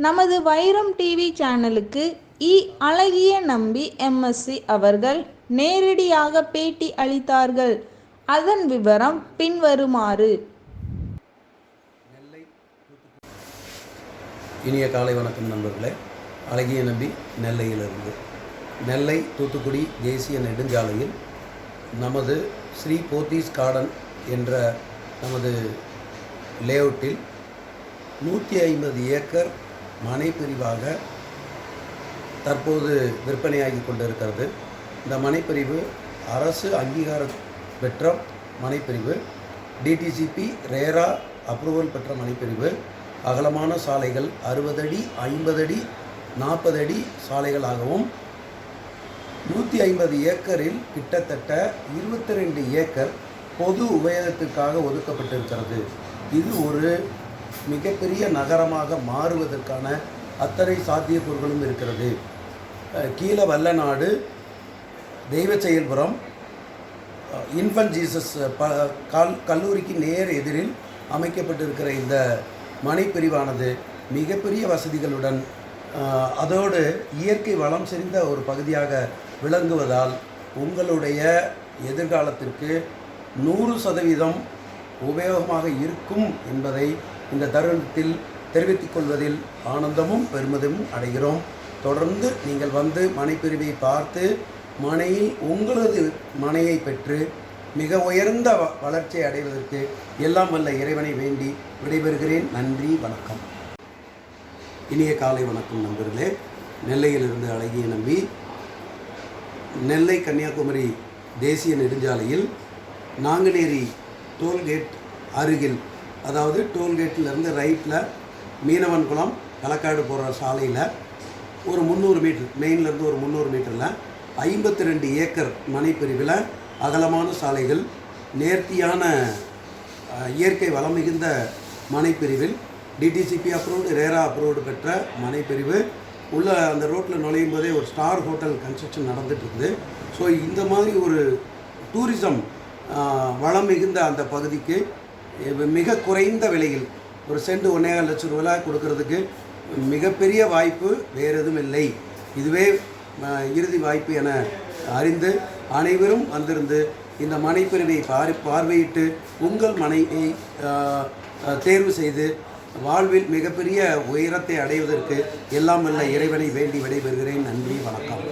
நமது வைரம் டிவி சேனலுக்கு அழகிய நம்பி எம்எஸ்சி அவர்கள் நேரடியாக பேட்டி அளித்தார்கள். அதன் விவரம் பின்வருமாறு. இனிய காலை வணக்கம் நண்பர்களே. அழகிய நம்பி நெல்லையிலிருந்து. நெல்லை தூத்துக்குடி தேசிய நெடுஞ்சாலையில் நமது ஸ்ரீ போத்தீஸ் கார்டன் என்ற நமது லேஅவுட்டில் 150 ஏக்கர் மனை பிரிவாக தற்போது விற்பனையாகி கொண்டிருக்கிறது. இந்த மனைப்பிரிவு அரசு அங்கீகாரம் பெற்ற மனைப்பிரிவு, டிடிசிபி ரேரா அப்ரூவல் பெற்ற மனைப்பிரிவு. அகலமான சாலைகள் 60 அடி, 50 அடி, 40 அடி சாலைகளாகவும் 150 ஏக்கரில் கிட்டத்தட்ட 22 ஏக்கர் பொது உபயோகத்திற்காக ஒதுக்கப்பட்டிருக்கிறது. இது ஒரு மிகப்பெரிய நகரமாக மாறுவதற்கான அத்தனை சாத்தியக்கூறுகளும் இருக்கிறது. கீழ வல்லநாடு, தெய்வச்செயல்புரம், இன்ஃபன்ட் ஜீசஸ் கல்லூரிக்கு நேர் எதிரில் அமைக்கப்பட்டிருக்கிற இந்த மனைப்பிரிவானது மிகப்பெரிய வசதிகளுடன் அதோடு இயற்கை வளம் செறிந்த ஒரு பகுதியாக விளங்குவதால் உங்களுடைய எதிர்காலத்திற்கு 100% உபயோகமாக இருக்கும் என்பதை இந்த தருணத்தில் தெரிவித்துக் கொள்வதில் ஆனந்தமும் பெருமிதமும் அடைகிறோம். தொடர்ந்து நீங்கள் வந்து மனைப்பிரிவை பார்த்து மனையில் உங்களது மனையை பெற்று மிக உயர்ந்த வளர்ச்சியை அடைவதற்கு எல்லாம் வல்ல இறைவனை வேண்டி விடைபெறுகிறேன். நன்றி, வணக்கம். இனிய காலை வணக்கம் நண்பர்களே. நெல்லையிலிருந்து அழகிய நம்பி. நெல்லை கன்னியாகுமரி தேசிய நெடுஞ்சாலையில் நாங்குநேரி டோல்கேட் அருகில், அதாவது டோல்கேட்டிலேருந்து ரைட்டில் மீனவன்குளம் களக்காடு போகிற சாலையில் ஒரு 300 மீட்டர், மெயின்லேருந்து ஒரு 300 மீட்டரில் 52 ஏக்கர் மனைப்பிரிவில் அகலமான சாலைகள், நேர்த்தியான இயற்கை வளம் மிகுந்த மனைப்பிரிவில் டிடிசிபி அப்ரூவ்டு, ரேரா அப்ரூவ்டு பெற்ற மனைப்பிரிவு உள்ள அந்த ரோட்டில் நுழையும் போதே ஒரு ஸ்டார் ஹோட்டல் கன்ஸ்ட்ரக்ஷன் நடந்துகிட்ருக்குது. ஸோ இந்த மாதிரி ஒரு டூரிசம் வளம் மிகுந்த அந்த பகுதிக்கு மிக குறைந்த விலையில் ஒரு சென்ட் 1.25 லட்சம் ரூபாய் கொடுக்கறதுக்கு மிகப்பெரிய வாய்ப்பு வேறு எதுவும் இல்லை. இதுவே இறுதி வாய்ப்பு என அறிந்து அனைவரும் வந்திருந்து இந்த மனைப்பிரிவை பார்வையிட்டு உங்கள் மனையை தேர்வு செய்து வாழ்வில் மிகப்பெரிய உயரத்தை அடைவதற்கு எல்லாம் வல்ல இறைவனை வேண்டி விடைபெறுகிறேன். நன்றி, வணக்கம்.